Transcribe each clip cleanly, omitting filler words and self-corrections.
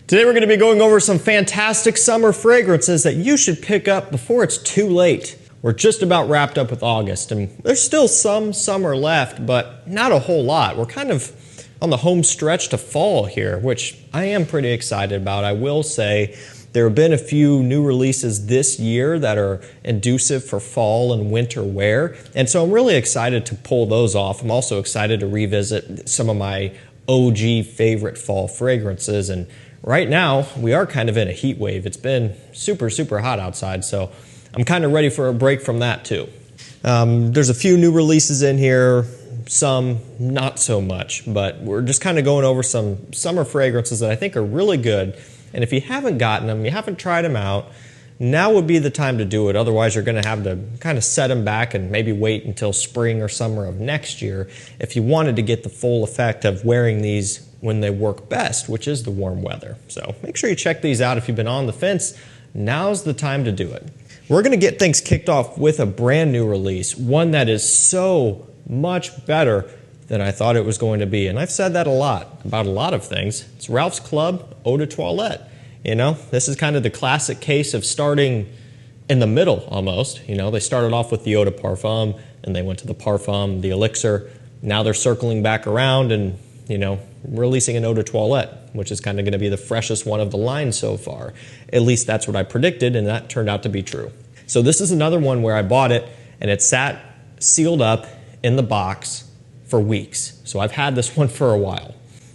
Today we're going to be going over some fantastic summer fragrances that you should pick up before it's too late. We're just about wrapped up with August, and there's still some summer left, but not a whole lot. We're kind of on the home stretch to fall here, which I am pretty excited about. I will say there have been a few new releases this year that are conducive for fall and winter wear, and so I'm really excited to pull those off. I'm also excited to revisit some of my OG favorite fall fragrances, and right now we are kind of in a heat wave. It's been super hot outside, so I'm kind of ready for a break from that too. There's a few new releases in here, some not so much, but we're just kind of going over some summer fragrances that I think are really good. And if you haven't gotten them, you haven't tried them out, now would be the time to do it. Otherwise, you're going to have to kind of set them back and maybe wait until spring or summer of next year if you wanted to get the full effect of wearing these when they work best, which is the warm weather. So make sure you check these out. If you've been on the fence, now's the time to do it. We're going to get things kicked off with a brand new release, one that is so much better than I thought it was going to be. And I've said that a lot about a lot of things. It's Ralph's Club Eau de Toilette. You know, this is kind of the classic case of starting in the middle almost. You know, they started off with the Eau de Parfum, and they went to the Parfum, the Elixir. Now they're circling back around and, you know, releasing an Eau de Toilette, which is kind of going to be the freshest one of the line so far. At least that's what I predicted, and that turned out to be true. So this is another one where I bought it, and it sat sealed up in the box for weeks. So I've had this one for a while.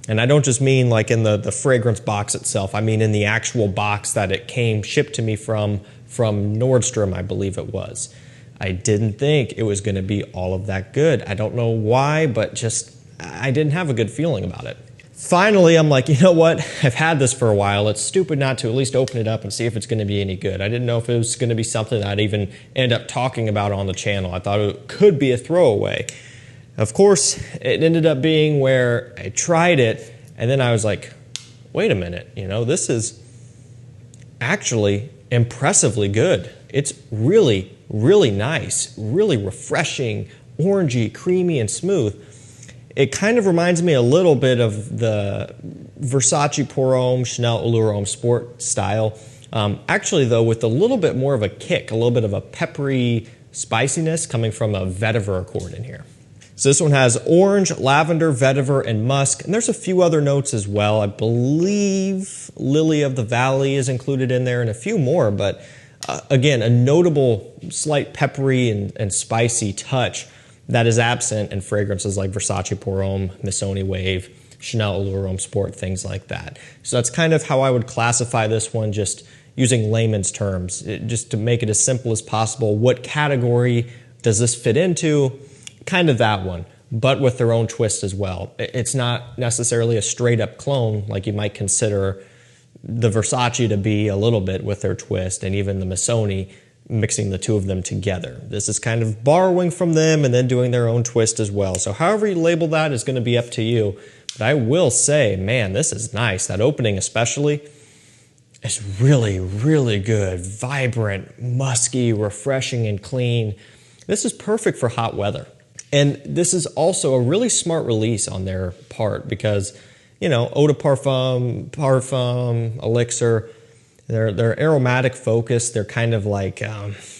And I don't just mean like in the fragrance box itself. I mean in the actual box that it came shipped to me from Nordstrom, I believe it was. I didn't think it was going to be all of that good. I don't know why, but just I didn't have a good feeling about it. Finally, I'm like, you know what? I've had this for a while. It's stupid not to at least open it up and see if it's going to be any good. I didn't know if it was going to be something that I'd even end up talking about on the channel. I thought it could be a throwaway. Of course, it ended up being where I tried it, and then I was like, wait a minute, you know, this is actually impressively good. It's really nice, really refreshing, orangey, creamy, and smooth. It kind of reminds me a little bit of the Versace Pour Homme, Chanel Allure Homme Sport style. Actually, though, with a little bit more of a kick, a little bit of a peppery spiciness coming from a vetiver accord in here. So this one has orange, lavender, vetiver, and musk, and there's a few other notes as well. I believe Lily of the Valley is included in there and a few more, but again, a notable slight peppery and spicy touch that is absent in fragrances like Versace Pour Homme, Missoni Wave, Chanel Allure Homme Sport, things like that. So that's kind of how I would classify this one, just using layman's terms, just to make it as simple as possible. What category does this fit into? Kind of that one, but with their own twist as well. It's not necessarily a straight up clone like you might consider the Versace to be a little bit with their twist, and even the Missoni, mixing the two of them together. This is kind of borrowing from them and then doing their own twist as well. So however you label that is going to be up to you. But I will say, man, this is nice. That opening especially is really good. Vibrant, musky, refreshing, and clean. This is perfect for hot weather. And this is also a really smart release on their part because, you know, Eau de Parfum, Parfum, Elixir, they're aromatic focused. They're kind of like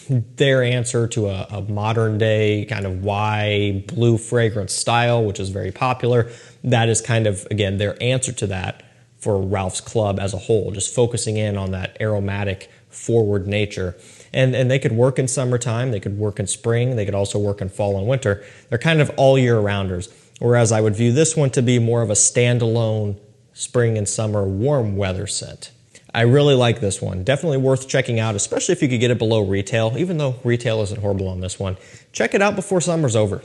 their answer to a modern day kind of Y blue fragrance style, which is very popular. That is kind of, again, their answer to that for Ralph's Club as a whole, just focusing in on that aromatic forward nature. And they could work in summertime, they could work in spring, they could also work in fall and winter. They're kind of all year rounders. Whereas I would view this one to be more of a standalone spring and summer warm weather scent. I really like this one. Definitely worth checking out, especially if you could get it below retail, even though retail isn't horrible on this one. Check it out before summer's over.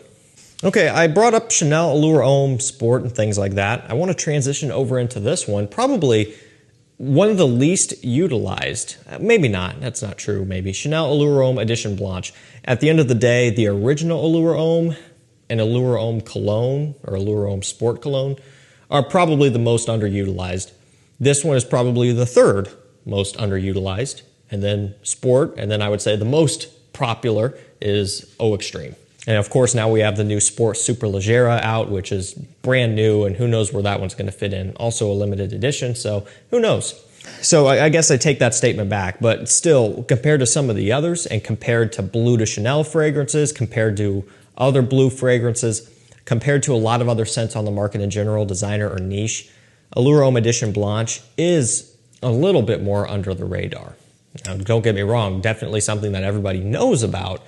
Okay, I brought up Chanel Allure Homme Sport and things like that. I want to transition over into this one, probably one of the least utilized, maybe not, that's not true, maybe, Chanel Allure Homme Edition Blanche. At the end of the day, the original Allure Homme and Allure Homme Cologne, or Allure Homme Sport Cologne, are probably the most underutilized. This one is probably the third most underutilized, and then Sport, and then I would say the most popular is Eau Extreme. And of course, now we have the new Sport Superleggera out, which is brand new, and who knows where that one's going to fit in. Also a limited edition, so who knows? So I guess I take that statement back, but still, compared to some of the others and compared to Bleu de Chanel fragrances, compared to other blue fragrances, compared to a lot of other scents on the market in general, designer or niche, Allure Homme Edition Blanche is a little bit more under the radar. Now, don't get me wrong, definitely something that everybody knows about,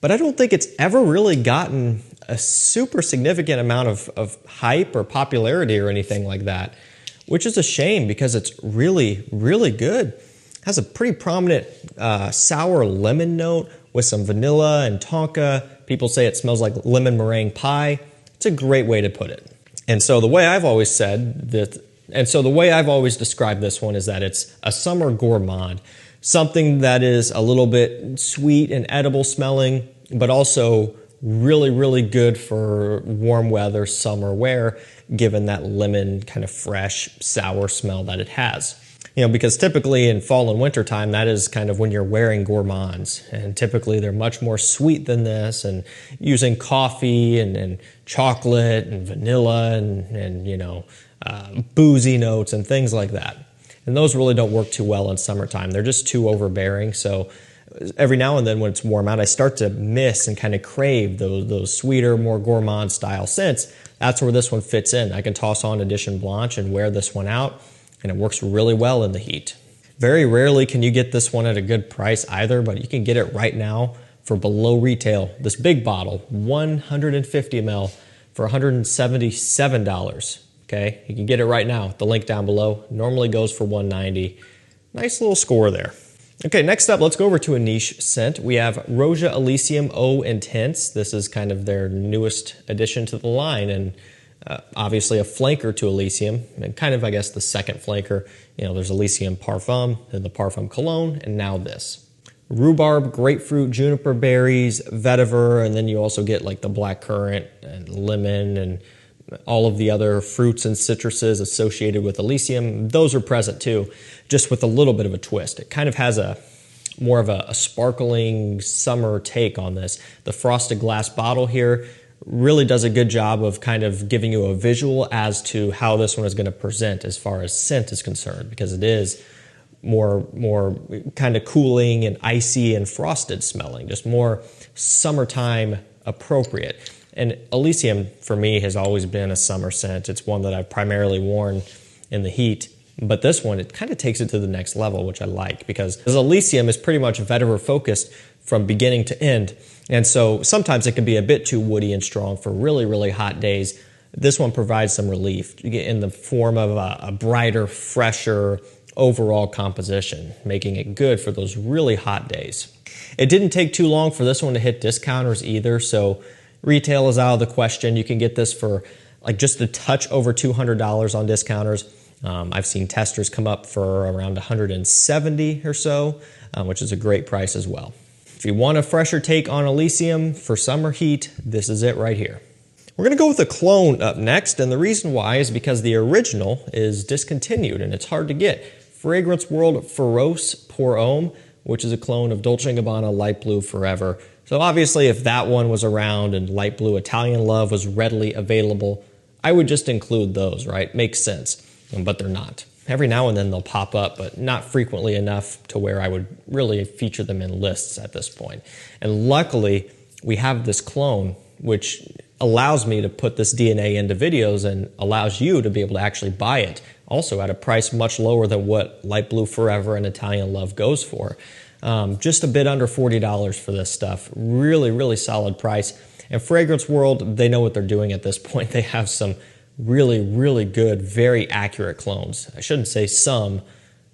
but I don't think it's ever really gotten a super significant amount of hype or popularity or anything like that, which is a shame because it's really, really good. It has a pretty prominent sour lemon note with some vanilla and tonka. People say it smells like lemon meringue pie. It's a great way to put it. And so the way I've always described this one is that it's a summer gourmand. Something that is a little bit sweet and edible smelling, but also really, really good for warm weather, summer wear, given that lemon kind of fresh, sour smell that it has. You know, because typically in fall and winter time, that is kind of when you're wearing gourmands. And typically they're much more sweet than this, and using coffee and chocolate and vanilla and you know, boozy notes and things like that. And those really don't work too well in summertime. They're just too overbearing. So every now and then when it's warm out, I start to miss and kind of crave those sweeter, more gourmand style scents. That's where this one fits in. I can toss on Edition Blanche and wear this one out, and it works really well in the heat. Very rarely can you get this one at a good price either, but you can get it right now for below retail. This big bottle, 150 ml, for $177. Okay, you can get it right now. The link down below normally goes for $190. Nice little score there. Okay, next up, let's go over to a niche scent. We have Rochas Intense. This is kind of their newest addition to the line, and obviously a flanker to Elysium, and kind of, I guess, the second flanker. You know, there's Elysium Parfum, then the Parfum Cologne, and now this. Rhubarb, grapefruit, juniper berries, vetiver, and then you also get like the black currant and lemon and all of the other fruits and citruses associated with Elysium. Those are present too, just with a little bit of a twist. It kind of has more of a sparkling summer take on this. The frosted glass bottle here really does a good job of kind of giving you a visual as to how this one is going to present as far as scent is concerned, because it is more kind of cooling and icy and frosted smelling, just more summertime appropriate. And Elysium, for me, has always been a summer scent. It's one that I've primarily worn in the heat. But this one, it kind of takes it to the next level, which I like, because Elysium is pretty much vetiver focused from beginning to end. And so sometimes it can be a bit too woody and strong for really, really hot days. This one provides some relief in the form of a brighter, fresher overall composition, making it good for those really hot days. It didn't take too long for this one to hit discounters either, so retail is out of the question. You can get this for like just a touch over $200 on discounters. I've seen testers come up for around $170 or so, which is a great price as well. If you want a fresher take on Elysium for summer heat, this is it right here. We're going to go with a clone up next, and the reason why is because the original is discontinued and it's hard to get. Fragrance World Feroce Pour Homme, which is a clone of Dolce & Gabbana Light Blue Forever. So obviously if that one was around and Light Blue Italian Love was readily available, I would just include those, right? Makes sense, but they're not. Every now and then they'll pop up, but not frequently enough to where I would really feature them in lists at this point. And luckily, we have this clone, which allows me to put this DNA into videos and allows you to be able to actually buy it, also at a price much lower than what Light Blue Forever and Italian Love goes for. Just a bit under $40 for this stuff. Really, really solid price. And Fragrance World, they know what they're doing at this point. They have some really, really good, very accurate clones. I shouldn't say some.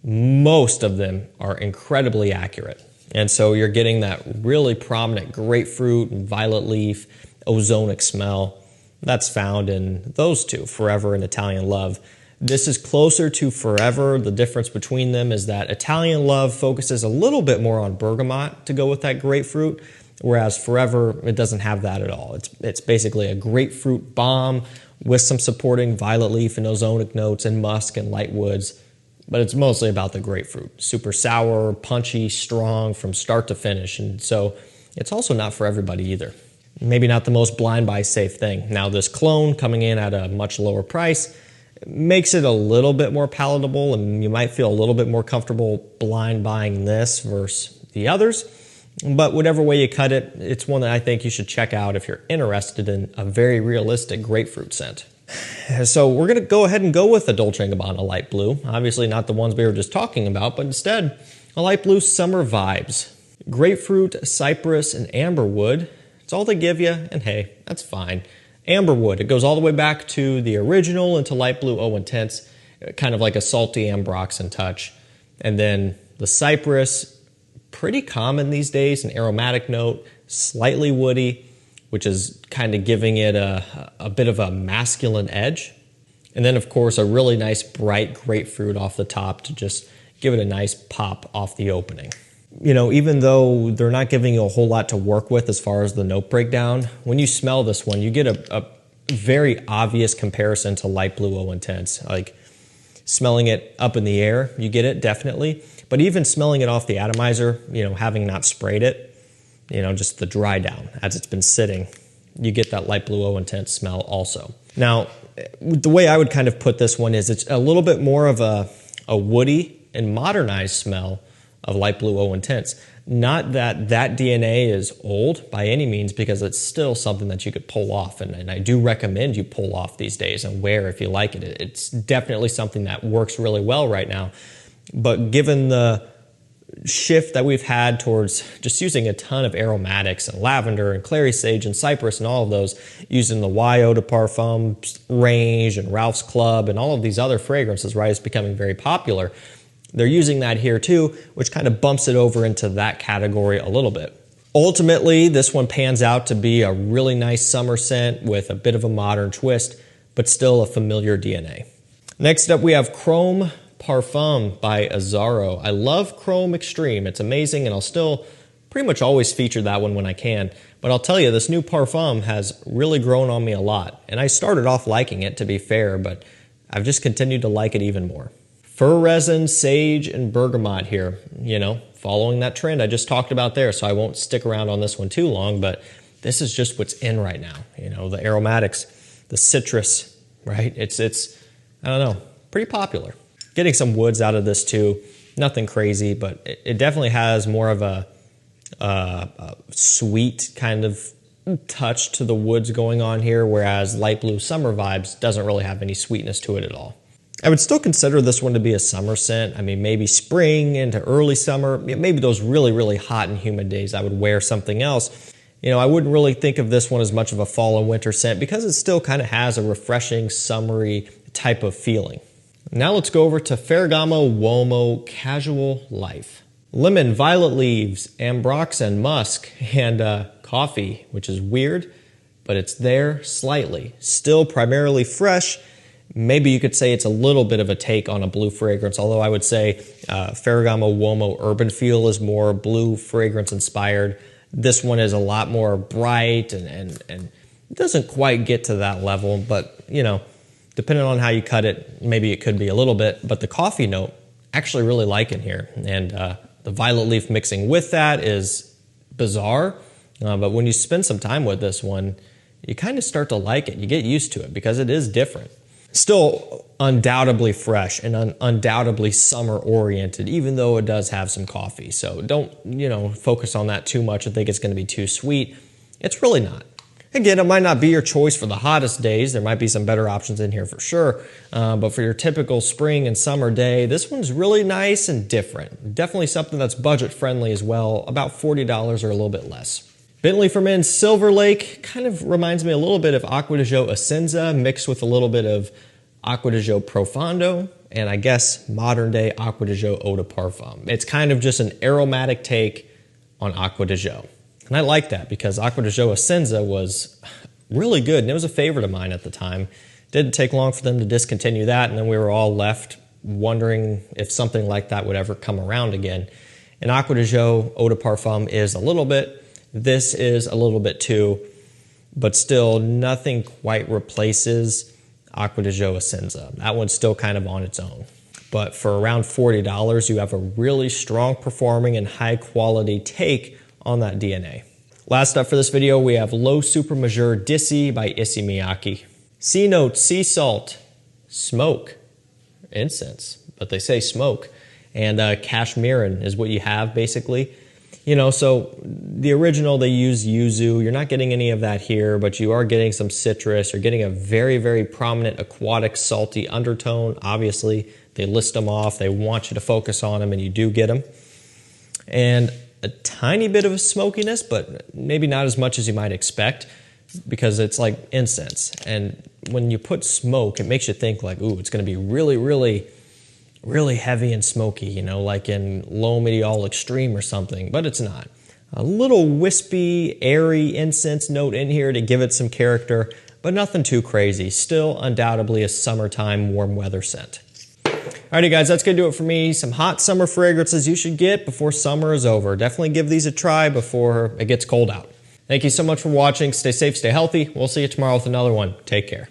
Most of them are incredibly accurate. And so you're getting that really prominent grapefruit and violet leaf, ozonic smell. That's found in those two, Forever and Italian Love. This is closer to Forever. The difference between them is that Italian Love focuses a little bit more on bergamot to go with that grapefruit, whereas Forever, it doesn't have that at all. It's basically a grapefruit bomb with some supporting violet leaf and ozonic notes and musk and light woods, but it's mostly about the grapefruit. Super sour, punchy, strong from start to finish, and so it's also not for everybody either. maybe not the most blind buy safe thing. Now this clone coming in at a much lower price makes it a little bit more palatable, and you might feel a little bit more comfortable blind buying this versus the others. But whatever way you cut it, it's one that I think you should check out if you're interested in a very realistic grapefruit scent. So we're going to go ahead and go with the Dolce & Gabbana light blue. Obviously not the ones we were just talking about, but instead a light blue summer vibes. Grapefruit, cypress, and amberwood. It's all they give you, and hey, that's fine. Amberwood, it goes all the way back to the original into light blue ADDOL Intense, kind of like a salty ambroxan touch. And then the cypress, pretty common these days, an aromatic note, slightly woody, which is kind of giving it a bit of a masculine edge. And then of course a really nice bright grapefruit off the top to just give it a nice pop off the opening. You know, even though they're not giving you a whole lot to work with as far as the note breakdown, when you smell this one, you get a very obvious comparison to light blue ADDOL Intense. Like smelling it up in the air, you get it definitely. But even smelling it off the atomizer, you know, having not sprayed it, you know, just the dry down as it's been sitting, you get that light blue ADDOL Intense smell also. Now, the way I would kind of put this one is it's a little bit more of a woody and modernized smell of light blue ADDOL Intense. Not that that DNA is old by any means, because it's still something that you could pull off, and I do recommend you pull off these days and wear if you like it. It's definitely something that works really well right now. But given the shift that we've had towards just using a ton of aromatics and lavender and clary sage and cypress and all of those, using the Eau de Parfum range and Ralph's Club and all of these other fragrances, right, is becoming very popular. They're using that here too, which kind of bumps it over into that category a little bit. Ultimately, this one pans out to be a really nice summer scent with a bit of a modern twist, but still a familiar DNA. Next up, we have Chrome Parfum by Aaro. I love Chrome Extreme. It's amazing, and I'll still pretty much always feature that one when I can. But I'll tell you, this new Parfum has really grown on me a lot. And I started off liking it, to be fair, but I've just continued to like it even more. Fir resin, sage, and bergamot here. You know, following that trend I just talked about there, so I won't stick around on this one too long, but this is just what's in right now. You know, the aromatics, the citrus, right? It's I don't know, pretty popular. Getting some woods out of this too. Nothing crazy, but it definitely has more of a sweet kind of touch to the woods going on here, whereas light blue summer vibes doesn't really have any sweetness to it at all. I would still consider this one to be a summer scent. I mean, maybe spring into early summer, maybe those really, really hot and humid days I would wear something else. You know, I wouldn't really think of this one as much of a fall and winter scent because it still kind of has a refreshing, summery type of feeling. Now let's go over to Ferragamo Uomo Casual Life. Lemon, violet leaves, ambroxan, musk, and coffee, which is weird, but it's there slightly. Still primarily fresh. Maybe you could say it's a little bit of a take on a blue fragrance, although I would say Ferragamo Uomo Urban Feel is more blue fragrance inspired. This one is a lot more bright and it doesn't quite get to that level, but you know, depending on how you cut it, maybe it could be a little bit, but the coffee note, actually really like in here. And the violet leaf mixing with that is bizarre, but when you spend some time with this one, you kind of start to like it. You get used to it because it is different. Still undoubtedly fresh and undoubtedly summer oriented, even though it does have some coffee. So don't, you know, focus on that too much and think it's going to be too sweet. It's really not. Again, it might not be your choice for the hottest days. There might be some better options in here for sure. But for your typical spring and summer day, this one's really nice and different. Definitely something that's budget friendly as well, about $40 or a little bit less. Bentley for Men Silver Lake kind of reminds me a little bit of Acqua di Gio Essenza mixed with a little bit of Acqua di Gio Profondo and I guess modern day Acqua di Gio Eau de Parfum. It's kind of just an aromatic take on Acqua di Gio. And I like that because Acqua di Gio Essenza was really good and it was a favorite of mine at the time. Didn't take long for them to discontinue that, and then we were all left wondering if something like that would ever come around again. And Acqua di Gio Eau de Parfum is a little bit. This is a little bit too, but still nothing quite replaces Acqua di Gio Essenza. That one's still kind of on its own. But for around $40, you have a really strong performing and high quality take on that DNA. Last up for this video, we have Low Supermajeur Dissy by Issey Miyake. C note, sea salt, smoke, incense, but they say smoke, and cashmerean is what you have basically. You know, so the original, they use yuzu. You're not getting any of that here, but you are getting some citrus. You're getting a very, very prominent aquatic salty undertone. Obviously, they list them off. They want you to focus on them, and you do get them. And a tiny bit of a smokiness, but maybe not as much as you might expect, because it's like incense. And when you put smoke, it makes you think like, ooh, it's going to be really, really, really heavy and smoky, you know, like in Low Medial Extreme or something, but it's not. A little wispy, airy incense note in here to give it some character, but nothing too crazy. Still undoubtedly a summertime warm weather scent. Alrighty guys, that's going to do it for me. Some hot summer fragrances you should get before summer is over. Definitely give these a try before it gets cold out. Thank you so much for watching. Stay safe, stay healthy. We'll see you tomorrow with another one. Take care.